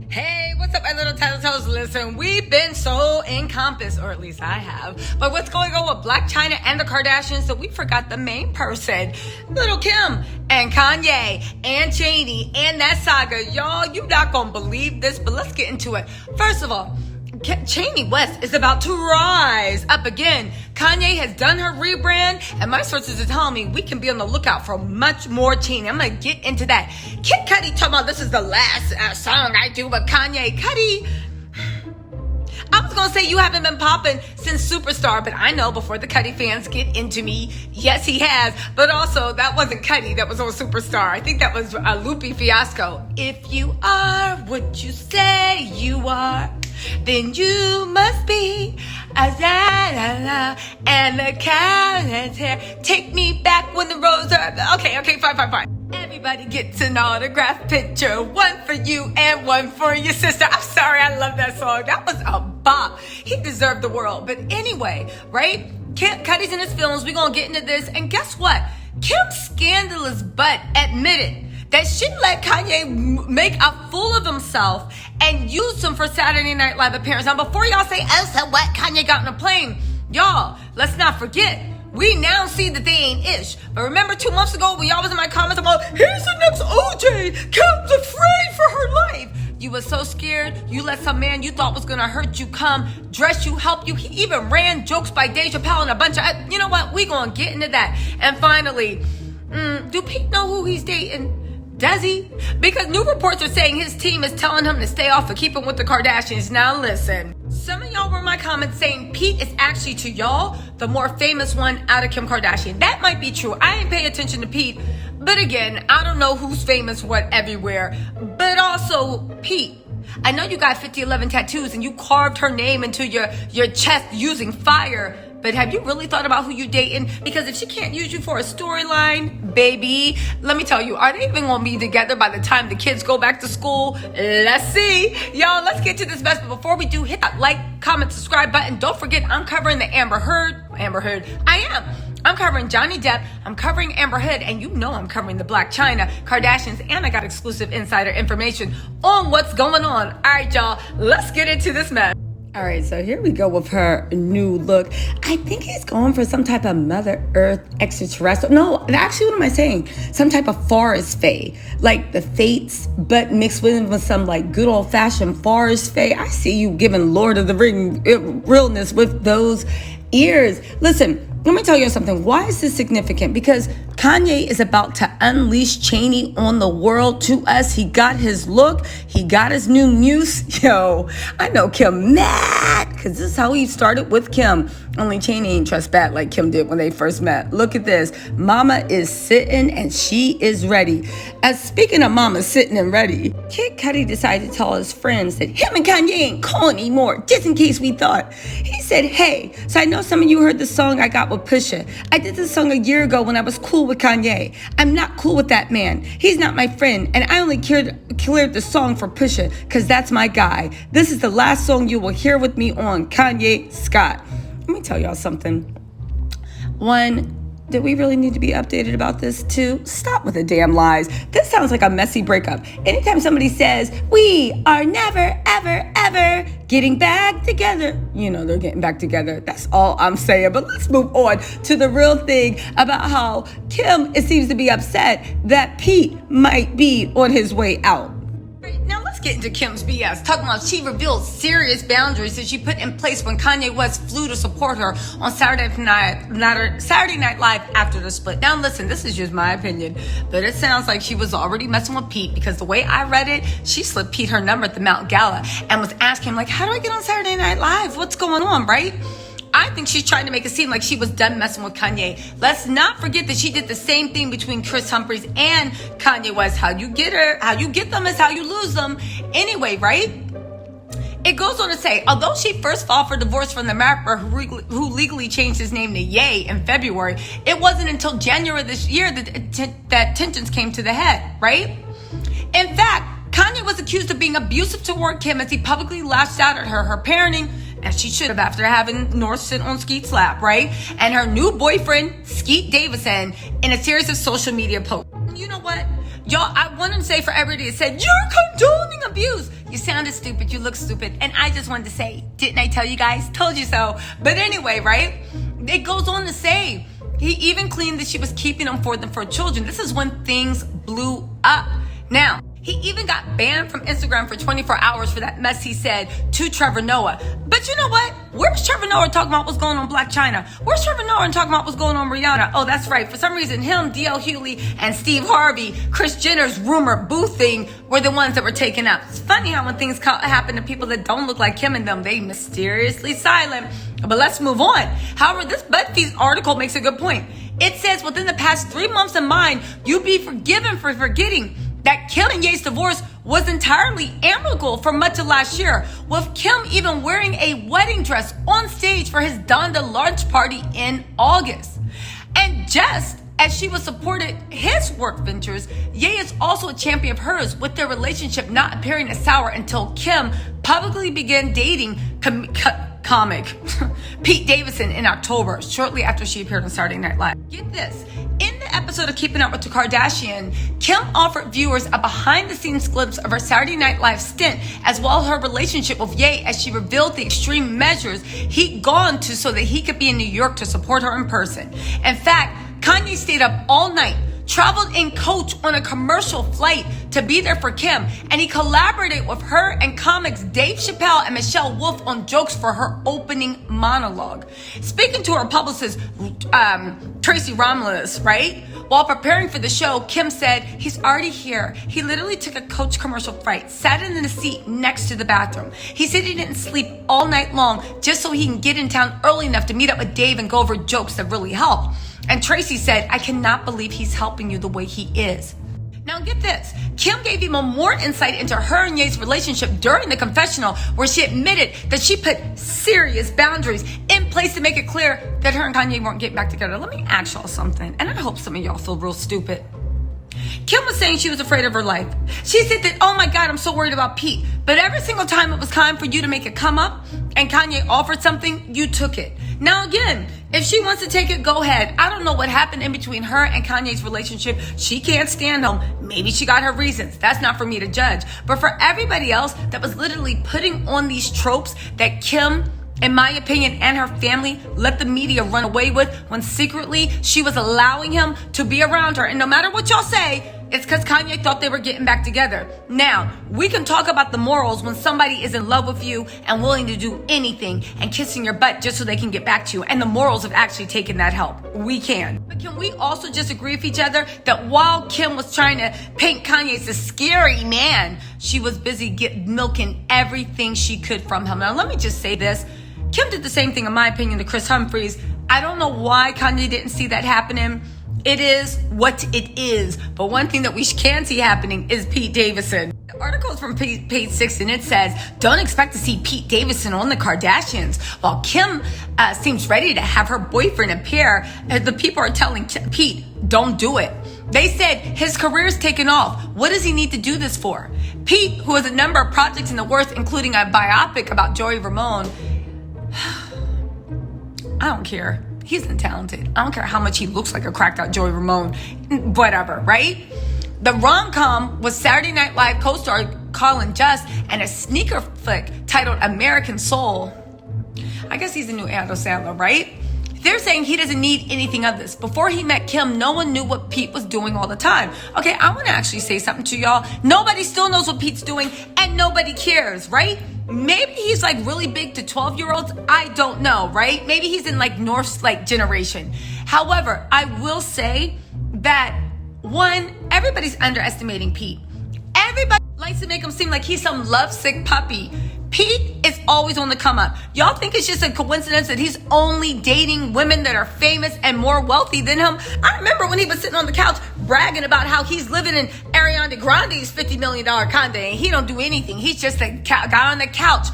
Hey, what's up, my little tattletales? Listen, we've been so encompassed, or at least I have, but what's going on with Black China and the Kardashians that we forgot the main person, little Kim and Kanye and Chaney and that saga. Y'all, you're not gonna believe this, but let's get into it. First of all, Chaney West is about to rise up again. Kanye has done her rebrand, and my sources are telling me we can be on the lookout for much more Chaney. I'm gonna get into that. Kid Cudi talking about this is the last song I do, but Kanye, Cudi, I was gonna say you haven't been popping since Superstar, but I know before the Cudi fans get into me, yes he has, but also that wasn't Cudi that was on Superstar. I think that was a Loopy Fiasco. If you are what you say you are, then you must be a da-da-da, and the calendar here. Take me back when the roses are... Okay, fine. Everybody gets an autograph picture. One for you and one for your sister. I'm sorry, I love that song. That was a bop. He deserved the world. But anyway, right? Cudi's in his films. We're going to get into this. And guess what? Kim's scandalous butt admitted that she let Kanye make a fool of himself and use him for Saturday Night Live appearance. Now, before y'all say, oh, so what? Kanye got on a plane. Y'all, let's not forget, we now see that they ain't ish. But remember 2 months ago when y'all was in my comments about, here's the next OJ, Kim's afraid for her life. You was so scared, you let some man you thought was gonna hurt you come, dress you, help you. He even ran jokes by Dave Chappelle and a bunch of, you know what? We gonna get into that. And finally, do Pete know who he's dating? Does he? Because new reports are saying his team is telling him to stay off and keep him with the Kardashians. Now listen, some of y'all were in my comments saying Pete is actually, to y'all, the more famous one out of Kim Kardashian. That might be true. I ain't pay attention to Pete. But again, I don't know who's famous what everywhere. But also, Pete, I know you got 5011 tattoos and you carved her name into your chest using fire. But have you really thought about who you dating? Because if she can't use you for a storyline, baby, let me tell you, are they even gonna be together by the time the kids go back to school? Let's see. Y'all, let's get to this mess. But before we do, hit that like, comment, subscribe button. Don't forget, I'm covering the Amber Heard. I'm covering Johnny Depp, I'm covering Amber Heard, and you know I'm covering the Black China, Kardashians, and I got exclusive insider information on what's going on. All right, y'all, let's get into this mess. All right, so here we go with her new look. I think he's going for some type of Mother Earth extraterrestrial. No, actually, what am I saying? Some type of forest fae, like the Fates, but mixed with some like good old fashioned forest fae. I see you giving Lord of the Ring realness with those ears. Listen, let me tell you something. Why is this significant? Because Kanye is about to unleash Chaney on the world to us. He got his look. He got his new Muse. Yo, I know Kim mad because this is how he started with Kim. Only Chaney ain't trust bad like Kim did when they first met. Look at this. Mama is sitting and she is ready. As speaking of mama sitting and ready, Kid Cudi decided to tell his friends that him and Kanye ain't cool anymore, just in case we thought. He said, hey, so I know some of you heard the song I got with Pusha. I did this song a year ago when I was cool with Kanye. I'm not cool with that man. He's not my friend, and I only cleared the song for Pusha because that's my guy. This is the last song you will hear with me on Kanye Scott. Let me tell y'all something. One, did we really need to be updated about this? Two, stop with the damn lies. This sounds like a messy breakup. Anytime somebody says, we are never, ever, ever getting back together, you know they're getting back together. That's all I'm saying. But let's move on to the real thing about how Kim, it seems to be upset that Pete might be on his way out. Now let's get into Kim's BS. Talking about she revealed serious boundaries that she put in place when Kanye West flew to support her on Saturday Night Live after the split. Now listen, this is just my opinion, but it sounds like she was already messing with Pete because the way I read it, she slipped Pete her number at the Mount Gala and was asking him like, how do I get on Saturday Night Live? What's going on, right? I think she's trying to make it seem like she was done messing with Kanye. Let's not forget that she did the same thing between Kris Humphries and Kanye West. How you get them is how you lose them. Anyway, right? It goes on to say, although she first filed for divorce from the rapper who legally changed his name to Ye in February, it wasn't until January this year that tensions came to the head, right? In fact, Kanye was accused of being abusive toward Kim as he publicly lashed out at her parenting, as she should have after having North sit on Skeet's lap, right? And her new boyfriend, Pete Davidson, in a series of social media posts. You know what? Y'all, I want to say for everybody that said, you're condoning abuse. You sounded stupid. You look stupid. And I just wanted to say, didn't I tell you guys? Told you so. But anyway, right? It goes on to say, he even claimed that she was keeping them for children. This is when things blew up. Now, he even got banned from Instagram for 24 hours for that mess he said to Trevor Noah. But you know what? Where's Trevor Noah talking about what's going on Black China? Where's Trevor Noah talking about what's going on Rihanna? Oh, that's right. For some reason, him, D.L. Hughley, and Steve Harvey, Kris Jenner's rumor booth thing were the ones that were taken up. It's funny how when things happen to people that don't look like him and them, they mysteriously silent. But let's move on. However, this BuzzFeed article makes a good point. It says within the past 3 months of mine, you'd be forgiven for forgetting that Kim and Ye's divorce was entirely amicable for much of last year, with Kim even wearing a wedding dress on stage for his Donda launch party in August. And just as she was supported his work ventures, Ye is also a champion of hers, with their relationship not appearing as sour until Kim publicly began dating comic Pete Davidson in October, shortly after she appeared on Saturday Night Live. Get this. In the episode of Keeping Up with the Kardashian, Kim offered viewers a behind-the-scenes glimpse of her Saturday Night Live stint, as well as her relationship with Ye, as she revealed the extreme measures he'd gone to so that he could be in New York to support her in person. In fact, Kanye stayed up all night, traveled in coach on a commercial flight to be there for Kim, and he collaborated with her and comics Dave Chappelle and Michelle Wolf on jokes for her opening monologue. Speaking to her publicist, Tracy Romulus, right? While preparing for the show, Kim said, he's already here. He literally took a coach commercial flight, sat in the seat next to the bathroom. He said he didn't sleep all night long just so he can get in town early enough to meet up with Dave and go over jokes that really help. And Tracy said, I cannot believe he's helping you the way he is. Now get this, Kim gave even more insight into her and Ye's relationship during the confessional, where she admitted that she put serious boundaries in place to make it clear that her and Kanye weren't getting back together. Let me ask y'all something, and I hope some of y'all feel real stupid. Kim was saying she was afraid of her life. She said that, oh my God, I'm so worried about Pete. But every single time it was time for you to make it come up and Kanye offered something, you took it. Now again, if she wants to take it, go ahead. I don't know what happened in between her and Kanye's relationship. She can't stand him. Maybe she got her reasons. That's not for me to judge. But for everybody else that was literally putting on these tropes that Kim, in my opinion, and her family let the media run away with, when secretly she was allowing him to be around her. And no matter what y'all say, it's because Kanye thought they were getting back together. Now, we can talk about the morals when somebody is in love with you and willing to do anything and kissing your butt just so they can get back to you. And the morals have actually taken that help. We can. But can we also just agree with each other that while Kim was trying to paint Kanye as a scary man, she was busy milking everything she could from him? Now, let me just say this. Kim did the same thing, in my opinion, to Kris Humphries. I don't know why Kanye didn't see that happening. It is what it is. But one thing that we can see happening is Pete Davidson. The article is from page 6, and it says, don't expect to see Pete Davidson on the Kardashians. While Kim seems ready to have her boyfriend appear, the people are telling Pete, don't do it. They said his career's taken off. What does he need to do this for? Pete, who has a number of projects in the works, including a biopic about Joey Ramone, I don't care. He's talented. I don't care how much he looks like a cracked out Joey Ramone. Whatever, right? The rom-com was Saturday Night Live co-star Colin Just and a sneaker flick titled American Soul. I guess he's the new Adam Sandler, right? They're saying he doesn't need anything of this. Before he met Kim, no one knew what Pete was doing all the time. Okay, I want to actually say something to y'all. Nobody still knows what Pete's doing, and nobody cares, right? Maybe he's like really big to 12-year-olds. I don't know, right? Maybe he's in like North's like generation. However, I will say that one, everybody's underestimating Pete. Everybody likes to make him seem like he's some lovesick puppy. Pete is always on the come up. Y'all think it's just a coincidence that he's only dating women that are famous and more wealthy than him? I remember when he was sitting on the couch bragging about how he's living in Ariana Grande's $50 million condo and he don't do anything. He's just a guy on the couch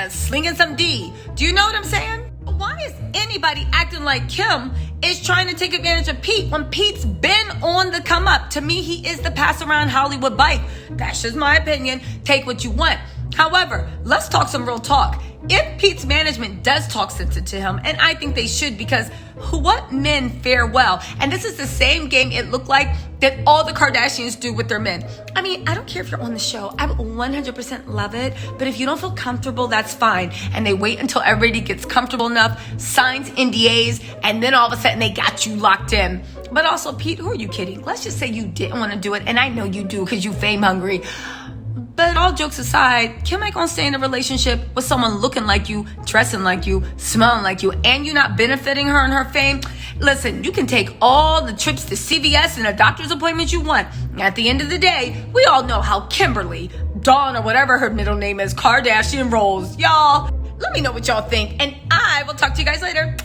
slinging some D. Do you know what I'm saying? Why is anybody acting like Kim is trying to take advantage of Pete when Pete's been on the come up? To me, he is the pass around Hollywood bike. That's just my opinion. Take what you want. However, let's talk some real talk. If Pete's management does talk sense to him, and I think they should, because what men fare well? And this is the same game it looked like that all the Kardashians do with their men. I mean, I don't care if you're on the show. I would 100% love it. But if you don't feel comfortable, that's fine. And they wait until everybody gets comfortable enough, signs NDAs, and then all of a sudden they got you locked in. But also, Pete, who are you kidding? Let's just say you didn't want to do it. And I know you do because you fame hungry. But all jokes aside, Kim ain't gonna stay in a relationship with someone looking like you, dressing like you, smelling like you, and you not benefiting her and her fame. Listen, you can take all the trips to CVS and the doctor's appointments you want. At the end of the day, we all know how Kimberly, Dawn, or whatever her middle name is, Kardashian rolls. Y'all, let me know what y'all think, and I will talk to you guys later.